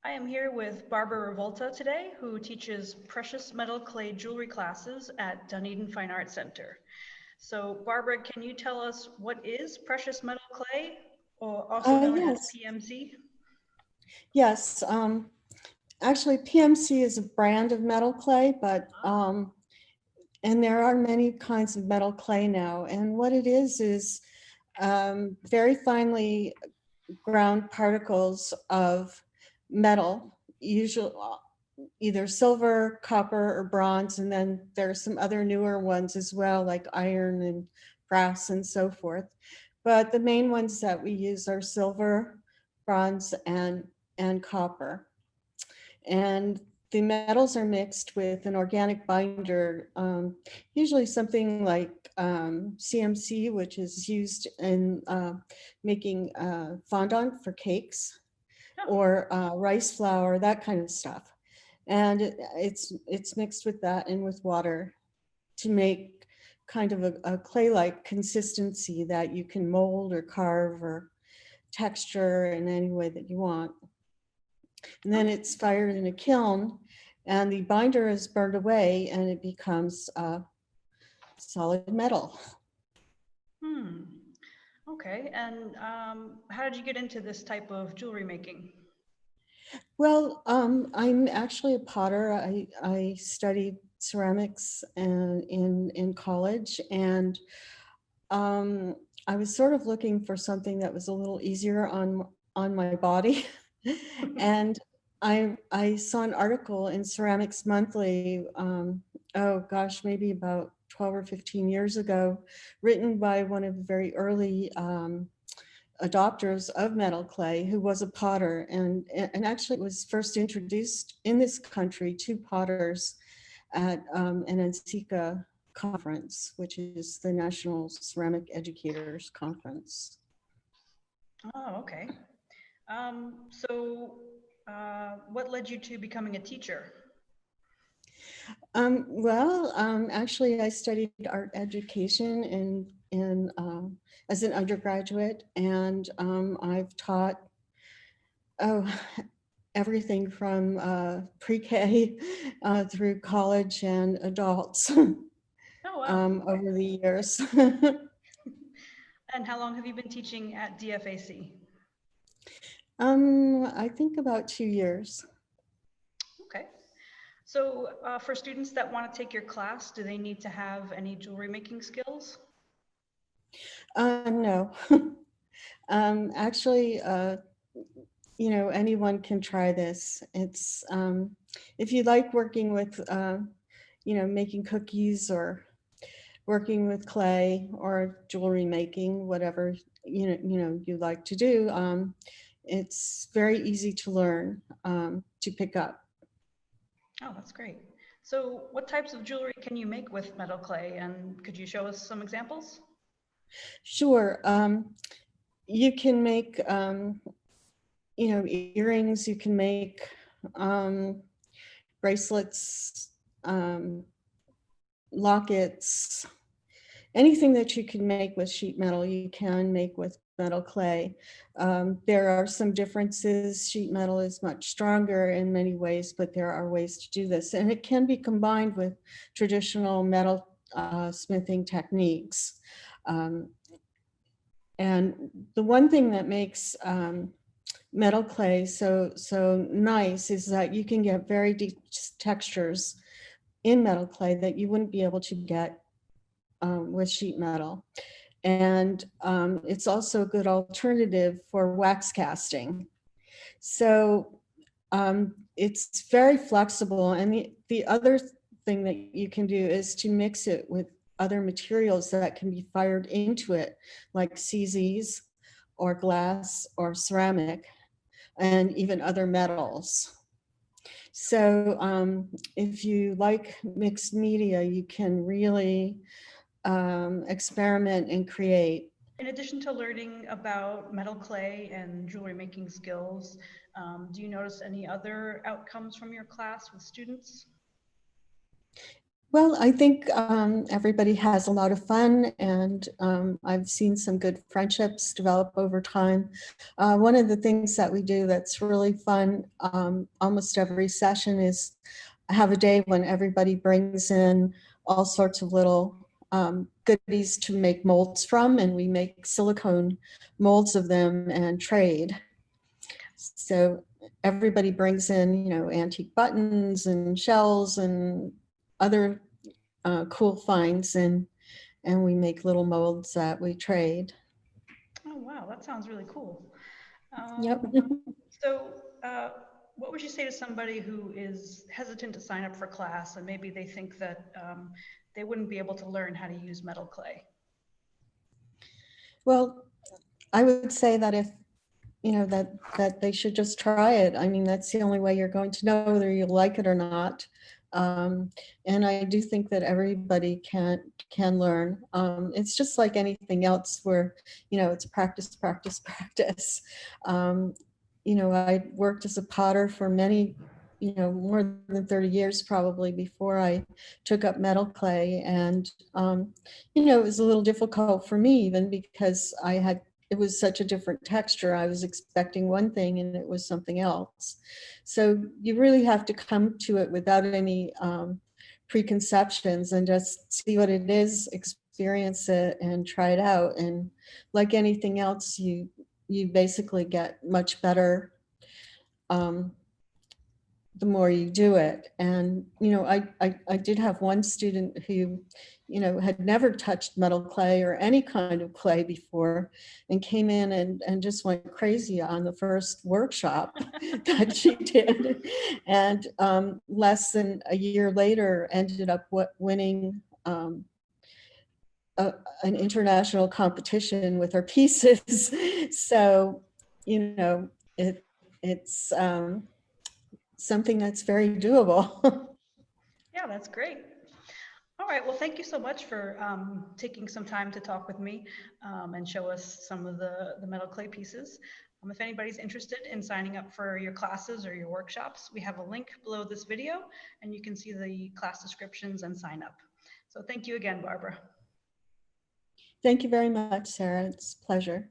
I am here with Barbara Rivolta today, who teaches precious metal clay jewelry classes at Dunedin Fine Arts Center. So Barbara, can you tell us what is precious metal clay, or also known as Yes, PMC? yes. Actually, PMC is a brand of metal clay, but and there are many kinds of metal clay now. And what it is very finely ground particles of metal, usually either silver, copper, or bronze. And then there are some other newer ones as well, like iron and brass and so forth. But the main ones that we use are silver, bronze, and copper. And the metals are mixed with an organic binder, usually something like CMC, which is used in making fondant for cakes, Oh, or rice flour, that kind of stuff. And it's mixed with that and with water to make kind of a clay-like consistency that you can mold or carve or texture in any way that you want. And then it's fired in a kiln, and the binder is burned away and it becomes solid metal. hmm. Okay, and how did you get into this type of jewelry making? Well, I'm actually a potter. I studied ceramics and in college, and um, I was sort of looking for something that was a little easier on my body. And I saw an article in Ceramics Monthly, oh gosh, maybe about 12 or 15 years ago, written by one of the very early adopters of metal clay, who was a potter. And actually it was first introduced in this country to potters at an NCECA conference, which is the National Ceramic Educators Conference. Oh, okay. What led you to becoming a teacher? Actually, I studied art education as an undergraduate, and I've taught oh, everything from pre-K through college and adults Oh, wow. Okay. over the years. And how long have you been teaching at DFAC? I think about 2 years. Okay. So for students that want to take your class, do they need to have any jewelry making skills? No. Actually, anyone can try this. It's if you like working with, making cookies or working with clay or jewelry making, whatever you like to do. It's very easy to learn, to pick up. Oh, that's great. So what types of jewelry can you make with metal clay? And could you show us some examples? Sure, you can make earrings. You can make um, bracelets, lockets, anything that you can make with sheet metal, you can make with metal clay. There are some differences. Sheet metal is much stronger in many ways, but there are ways to do this. And it can be combined with traditional metal smithing techniques. Um, and the one thing that makes metal clay so nice is that you can get very deep textures in metal clay that you wouldn't be able to get with sheet metal. And it's also a good alternative for wax casting. So it's very flexible. And the other thing that you can do is to mix it with other materials that can be fired into it, like CZs or glass or ceramic, and even other metals. So if you like mixed media, you can really experiment and create. In addition to learning about metal clay and jewelry making skills, do you notice any other outcomes from your class with students? Well, I think everybody has a lot of fun, and I've seen some good friendships develop over time. One of the things that we do that's really fun almost every session is have a day when everybody brings in all sorts of little goodies to make molds from, and we make silicone molds of them and trade. So everybody brings in, you know, antique buttons and shells and other cool finds, and we make little molds that we trade. Oh, wow, that sounds really cool. Yep. Um, so, what would you say to somebody who is hesitant to sign up for class and maybe they think that they wouldn't be able to learn how to use metal clay? Well, I would say that if, you know, that they should just try it. I mean, that's the only way you're going to know whether you like it or not. Um, and I do think that everybody can learn. It's just like anything else where, you know, it's practice, practice, practice. Um, you know, I worked as a potter for many, you know, more than 30 years probably before I took up metal clay. And, you know, it was a little difficult for me even because it was such a different texture. I was expecting one thing and it was something else. So you really have to come to it without any preconceptions and just see what it is, experience it and try it out. And like anything else, you basically get much better um, the more you do it. And, you know, I did have one student who, you know, had never touched metal clay or any kind of clay before and came in and just went crazy on the first workshop that she did. And less than a year later ended up winning an international competition with her pieces. So, you know, it's something that's very doable. Yeah, that's great. All right, well, thank you so much for taking some time to talk with me and show us some of the metal clay pieces. If anybody's interested in signing up for your classes or your workshops, we have a link below this video and you can see the class descriptions and sign up. So thank you again, Barbara. Thank you very much, Sarah. It's a pleasure.